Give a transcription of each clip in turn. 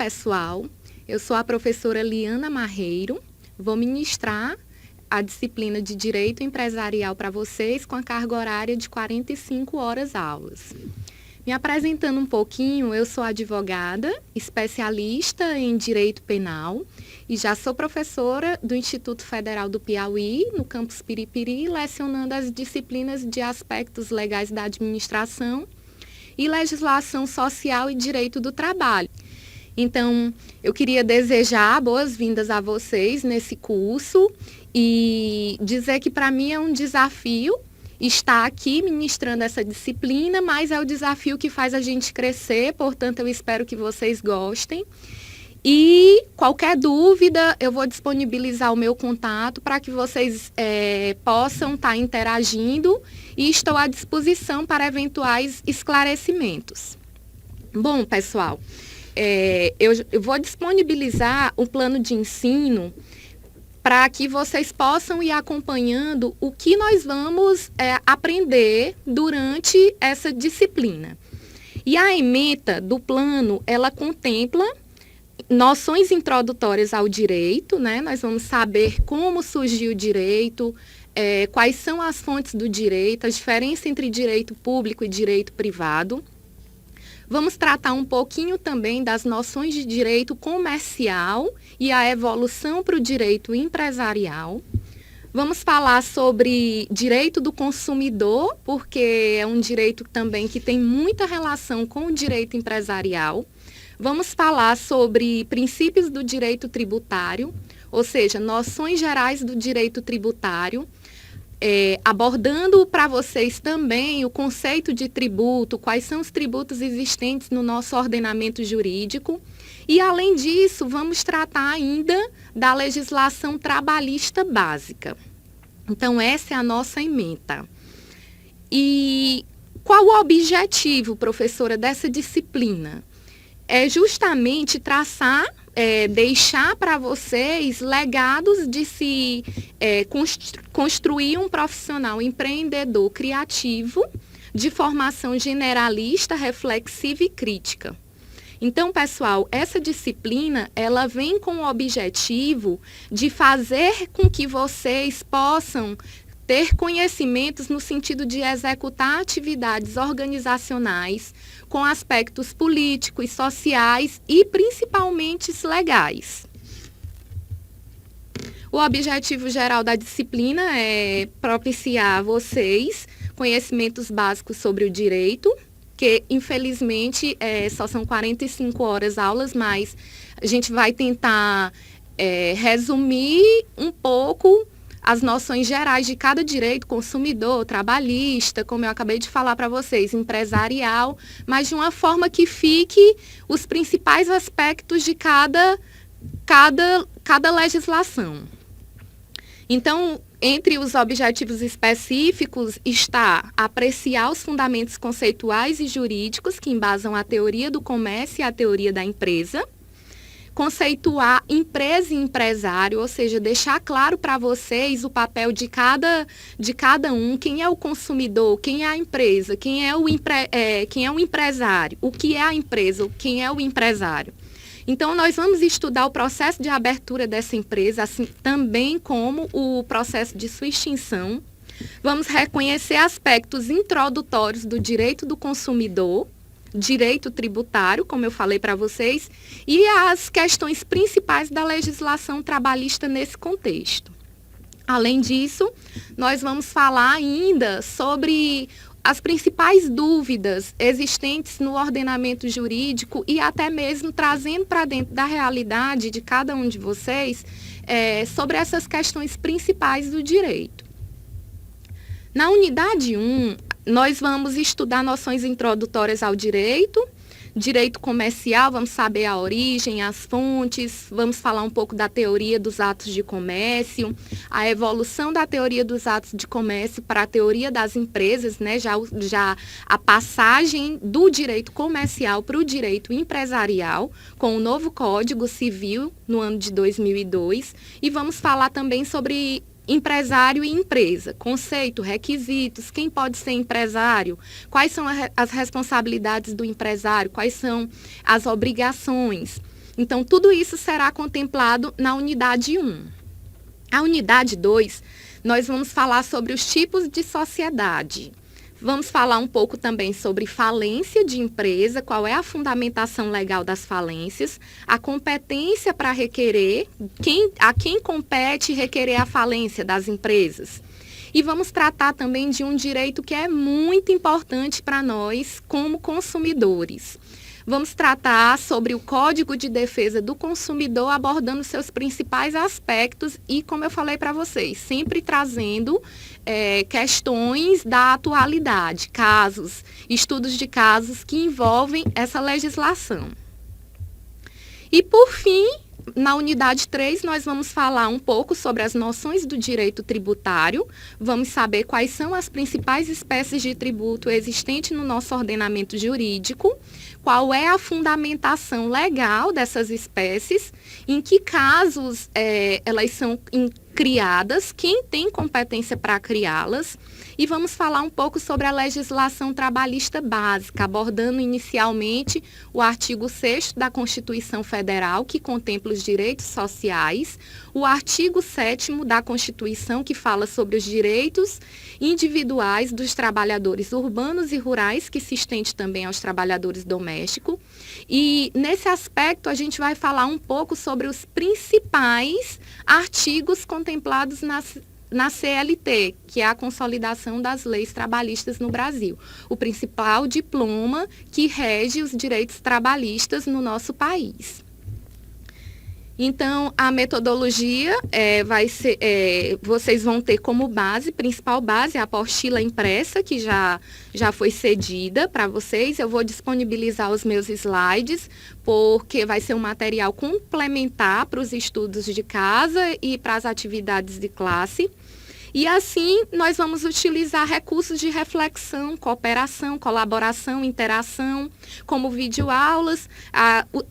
pessoal. Eu sou a professora Liana Marreiro. Vou ministrar a disciplina de Direito Empresarial para vocês com a carga horária de 45 horas aulas. Me apresentando um pouquinho, eu sou advogada, especialista em Direito Penal e já sou professora do Instituto Federal do Piauí, no campus Piripiri, lecionando as disciplinas de aspectos legais da administração e legislação social e direito do trabalho. Então, eu queria desejar boas-vindas a vocês nesse curso e dizer que para mim é um desafio estar aqui ministrando essa disciplina, mas é o desafio que faz a gente crescer, portanto, eu espero que vocês gostem. E qualquer dúvida, eu vou disponibilizar o meu contato para que vocês possam estar interagindo e estou à disposição para eventuais esclarecimentos. Bom, pessoal, eu vou disponibilizar o plano de ensino para que vocês possam ir acompanhando o que nós vamos aprender durante essa disciplina. E a ementa do plano, ela contempla noções introdutórias ao direito, né? Nós vamos saber como surgiu o direito, quais são as fontes do direito, a diferença entre direito público e direito privado. Vamos tratar um pouquinho também das noções de direito comercial e a evolução para o direito empresarial. Vamos falar sobre direito do consumidor, porque é um direito também que tem muita relação com o direito empresarial. Vamos falar sobre princípios do direito tributário, ou seja, noções gerais do direito tributário. Abordando para vocês também o conceito de tributo, quais são os tributos existentes no nosso ordenamento jurídico. E, além disso, vamos tratar ainda da legislação trabalhista básica. Então, essa é a nossa ementa. E qual o objetivo, professora, dessa disciplina? É justamente traçar, deixar para vocês legados de se construir um profissional empreendedor criativo, de formação generalista, reflexiva e crítica. Então, pessoal, essa disciplina, ela vem com o objetivo de fazer com que vocês possam ter conhecimentos no sentido de executar atividades organizacionais com aspectos políticos, sociais e principalmente legais. O objetivo geral da disciplina é propiciar a vocês conhecimentos básicos sobre o direito, que infelizmente só são 45 horas aulas, mas a gente vai tentar resumir um pouco as noções gerais de cada direito, consumidor, trabalhista, como eu acabei de falar para vocês, empresarial, mas de uma forma que fique os principais aspectos de cada legislação. Então, entre os objetivos específicos está apreciar os fundamentos conceituais e jurídicos que embasam a teoria do comércio e a teoria da empresa, conceituar empresa e empresário, ou seja, deixar claro para vocês o papel de cada um, quem é o consumidor, quem é a empresa, quem é o empresário, o que é a empresa, quem é o empresário. Então, nós vamos estudar o processo de abertura dessa empresa, assim também como o processo de sua extinção. Vamos reconhecer aspectos introdutórios do direito do consumidor, direito tributário, como eu falei para vocês, e as questões principais da legislação trabalhista nesse contexto. Além disso, nós vamos falar ainda sobre as principais dúvidas existentes no ordenamento jurídico e até mesmo trazendo para dentro da realidade de cada um de vocês sobre essas questões principais do direito. Na unidade 1, nós vamos estudar noções introdutórias ao direito, direito comercial, vamos saber a origem, as fontes, vamos falar um pouco da teoria dos atos de comércio, a evolução da teoria dos atos de comércio para a teoria das empresas, né? Já a passagem do direito comercial para o direito empresarial, com o novo Código Civil no ano de 2002, e vamos falar também sobre empresário e empresa, conceito, requisitos, quem pode ser empresário, quais são as responsabilidades do empresário, quais são as obrigações. Então, tudo isso será contemplado na unidade 1. A unidade 2, nós vamos falar sobre os tipos de sociedade. Vamos falar um pouco também sobre falência de empresa, qual é a fundamentação legal das falências, a competência para requerer, a quem compete requerer a falência das empresas. E vamos tratar também de um direito que é muito importante para nós como consumidores. Vamos tratar sobre o Código de Defesa do Consumidor, abordando seus principais aspectos e, como eu falei para vocês, sempre trazendo questões da atualidade, casos, estudos de casos que envolvem essa legislação. E, por fim, na unidade 3, nós vamos falar um pouco sobre as noções do direito tributário, vamos saber quais são as principais espécies de tributo existentes no nosso ordenamento jurídico, qual é a fundamentação legal dessas espécies, em que casos elas são criadas, quem tem competência para criá-las, e vamos falar um pouco sobre a legislação trabalhista básica, abordando inicialmente o artigo 6º da Constituição Federal, que contempla os direitos sociais, o artigo 7º da Constituição, que fala sobre os direitos individuais dos trabalhadores urbanos e rurais, que se estende também aos trabalhadores domésticos. E nesse aspecto a gente vai falar um pouco sobre os principais artigos contemplados na CLT, que é a Consolidação das Leis Trabalhistas no Brasil, o principal diploma que rege os direitos trabalhistas no nosso país. Então, a metodologia vai ser, vocês vão ter como base, principal base, a apostila impressa, que já foi cedida para vocês. Eu vou disponibilizar os meus slides, porque vai ser um material complementar para os estudos de casa e para as atividades de classe. E assim, nós vamos utilizar recursos de reflexão, cooperação, colaboração, interação, como videoaulas,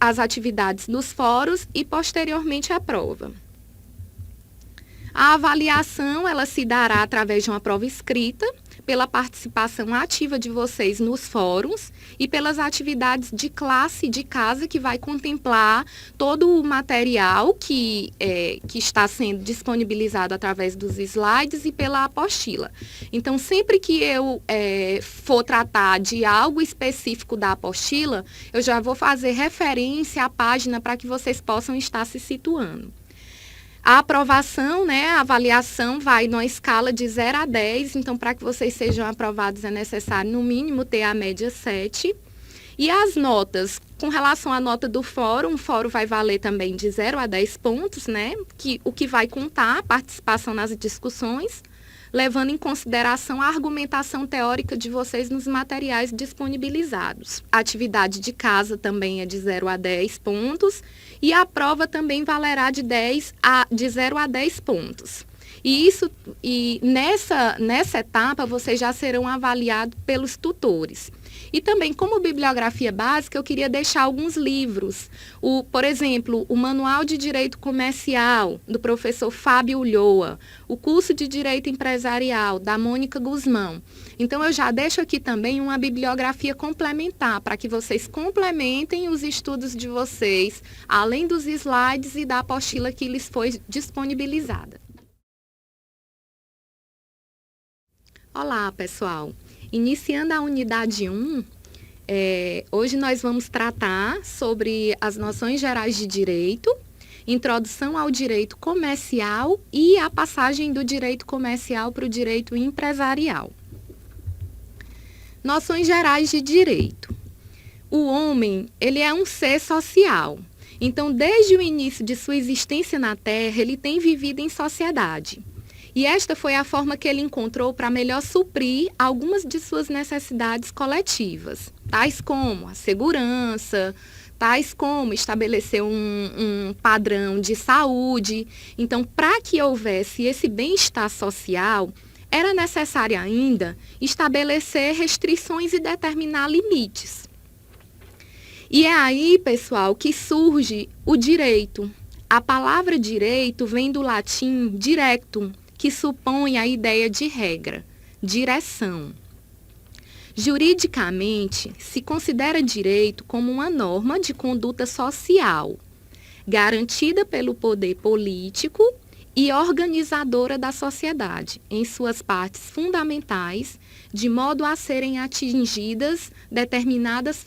as atividades dos fóruns e, posteriormente, a prova. A avaliação, ela se dará através de uma prova escrita, pela participação ativa de vocês nos fóruns e pelas atividades de classe e de casa, que vai contemplar todo o material que está sendo disponibilizado através dos slides e pela apostila. Então, sempre que eu for tratar de algo específico da apostila, eu já vou fazer referência à página para que vocês possam estar se situando. A aprovação, a avaliação vai numa escala de 0 a 10, então para que vocês sejam aprovados é necessário no mínimo ter a média 7. E as notas, com relação à nota do fórum, o fórum vai valer também de 0 a 10 pontos, o que vai contar a participação nas discussões, levando em consideração a argumentação teórica de vocês nos materiais disponibilizados. A atividade de casa também é de 0 a 10 pontos e a prova também valerá de 0 a 10 pontos. E nessa etapa vocês já serão avaliados pelos tutores. E também, como bibliografia básica, eu queria deixar alguns livros. Por exemplo, o Manual de Direito Comercial, do professor Fábio Ulloa, o curso de Direito Empresarial, da Mônica Guzmão. Então, eu já deixo aqui também uma bibliografia complementar, para que vocês complementem os estudos de vocês, além dos slides e da apostila que lhes foi disponibilizada. Olá, pessoal! Iniciando a unidade 1, hoje nós vamos tratar sobre as noções gerais de direito, introdução ao direito comercial e a passagem do direito comercial para o direito empresarial. Noções gerais de direito. O homem, ele é um ser social. Então, desde o início de sua existência na Terra, ele tem vivido em sociedade. E esta foi a forma que ele encontrou para melhor suprir algumas de suas necessidades coletivas, tais como a segurança, tais como estabelecer um padrão de saúde. Então, para que houvesse esse bem-estar social, era necessário ainda estabelecer restrições e determinar limites. E é aí, pessoal, que surge o direito. A palavra direito vem do latim directum, que supõe a ideia de regra, direção. Juridicamente, se considera direito como uma norma de conduta social, garantida pelo poder político e organizadora da sociedade, em suas partes fundamentais, de modo a serem atingidas determinadas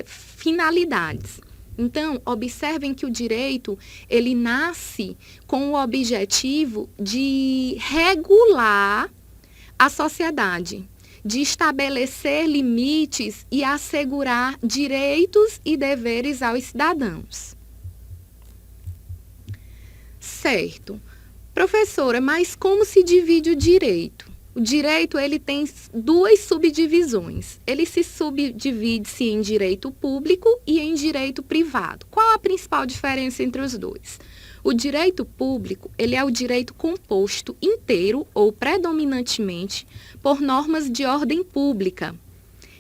finalidades. Então, observem que o direito, ele nasce com o objetivo de regular a sociedade, de estabelecer limites e assegurar direitos e deveres aos cidadãos. Certo. Professora, mas como se divide o direito? O direito, ele tem duas subdivisões. Ele se subdivide-se em direito público e em direito privado. Qual a principal diferença entre os dois? O direito público, ele é o direito composto inteiro ou predominantemente por normas de ordem pública.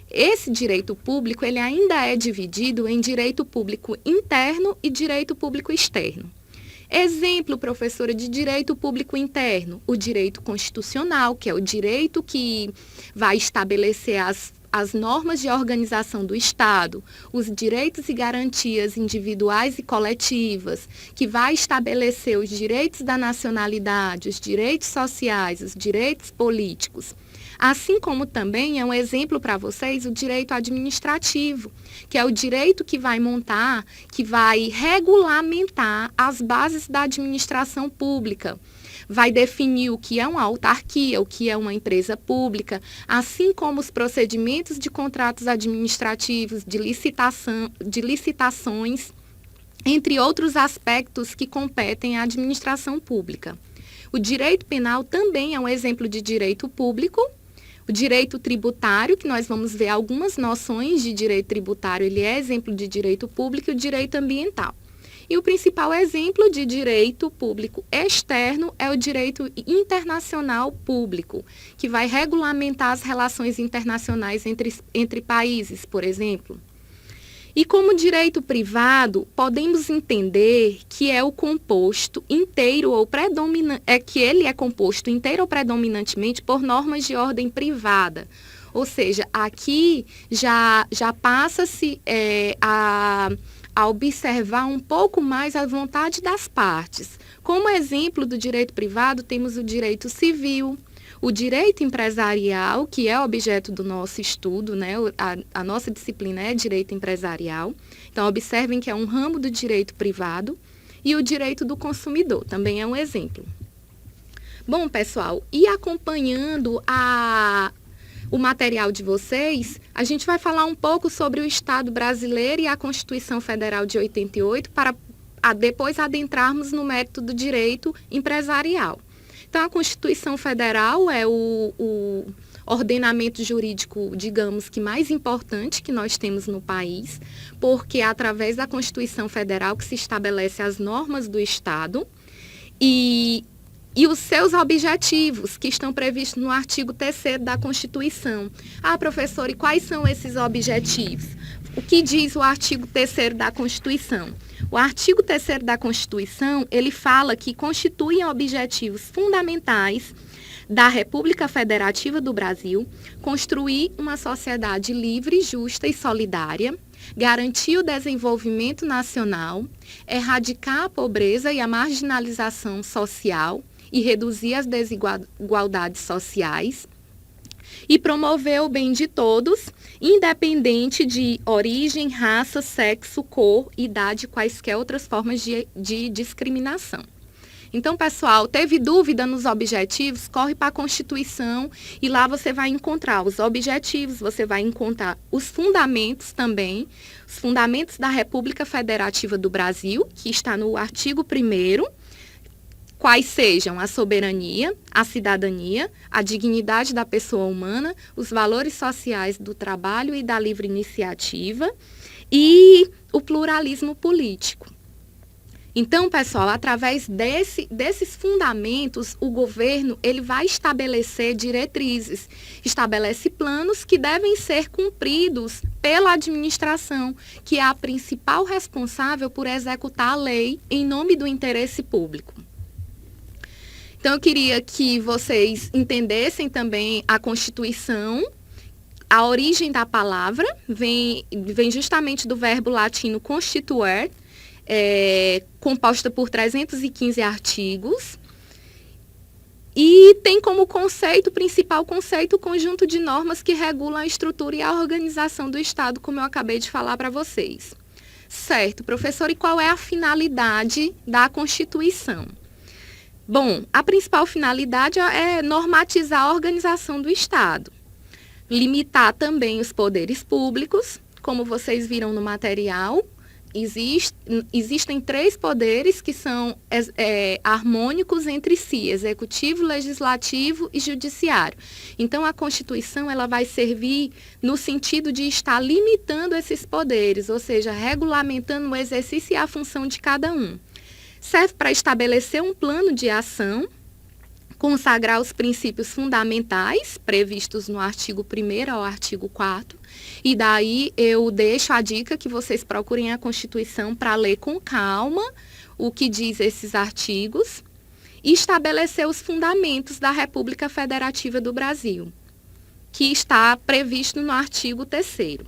Esse direito público, ele ainda é dividido em direito público interno e direito público externo. Exemplo, professora, de direito público interno, o direito constitucional, que é o direito que vai estabelecer as normas de organização do Estado, os direitos e garantias individuais e coletivas, que vai estabelecer os direitos da nacionalidade, os direitos sociais, os direitos políticos. Assim como também é um exemplo para vocês o direito administrativo, que é o direito que vai montar, que vai regulamentar as bases da administração pública. Vai definir o que é uma autarquia, o que é uma empresa pública, assim como os procedimentos de contratos administrativos, de licitações, entre outros aspectos que competem à administração pública. O direito penal também é um exemplo de direito público. O direito tributário, que nós vamos ver algumas noções de direito tributário, ele é exemplo de direito público, e o direito ambiental. E o principal exemplo de direito público externo é o direito internacional público, que vai regulamentar as relações internacionais entre países, por exemplo. E como direito privado, podemos entender que é o composto inteiro ou que ele é composto inteiro ou predominantemente por normas de ordem privada. Ou seja, aqui já passa-se a observar um pouco mais a vontade das partes. Como exemplo do direito privado, temos o direito civil, o direito empresarial, que é objeto do nosso estudo, né? A nossa disciplina é direito empresarial. Então, observem que é um ramo do direito privado. E o direito do consumidor também é um exemplo. Bom, pessoal, e acompanhando o material de vocês, a gente vai falar um pouco sobre o Estado brasileiro e a Constituição Federal de 88, para depois adentrarmos no mérito do direito empresarial. Então, a Constituição Federal é o ordenamento jurídico, digamos que mais importante que nós temos no país, porque é através da Constituição Federal que se estabelece as normas do Estado e os seus objetivos, que estão previstos no artigo 3º da Constituição. Ah, professor, e quais são esses objetivos? O que diz o artigo 3º da Constituição? O artigo 3º da Constituição, ele fala que constituem objetivos fundamentais da República Federativa do Brasil construir uma sociedade livre, justa e solidária, garantir o desenvolvimento nacional, erradicar a pobreza e a marginalização social e reduzir as desigualdades sociais, e promover o bem de todos, independente de origem, raça, sexo, cor, idade e quaisquer outras formas de discriminação. Então, pessoal, teve dúvida nos objetivos? Corre para a Constituição e lá você vai encontrar os objetivos, você vai encontrar os fundamentos também, os fundamentos da República Federativa do Brasil, que está no artigo 1º, quais sejam a soberania, a cidadania, a dignidade da pessoa humana, os valores sociais do trabalho e da livre iniciativa e o pluralismo político. Então, pessoal, através desses fundamentos, o governo ele vai estabelecer diretrizes, estabelece planos que devem ser cumpridos pela administração, que é a principal responsável por executar a lei em nome do interesse público. Então, eu queria que vocês entendessem também a Constituição. A origem da palavra vem justamente do verbo latino constituere. composta por 315 artigos, e tem como principal conceito, o conjunto de normas que regulam a estrutura e a organização do Estado, como eu acabei de falar para vocês. Certo, professor, e qual é a finalidade da Constituição? Bom, a principal finalidade é normatizar a organização do Estado, limitar também os poderes públicos, como vocês viram no material. Existem 3 poderes que são harmônicos entre si: executivo, legislativo e judiciário. Então, a Constituição ela vai servir no sentido de estar limitando esses poderes, ou seja, regulamentando o exercício e a função de cada um. Serve para estabelecer um plano de ação, consagrar os princípios fundamentais previstos no artigo 1º ao artigo 4º, e daí eu deixo a dica que vocês procurem a Constituição para ler com calma o que diz esses artigos e estabelecer os fundamentos da República Federativa do Brasil, que está previsto no artigo 3º.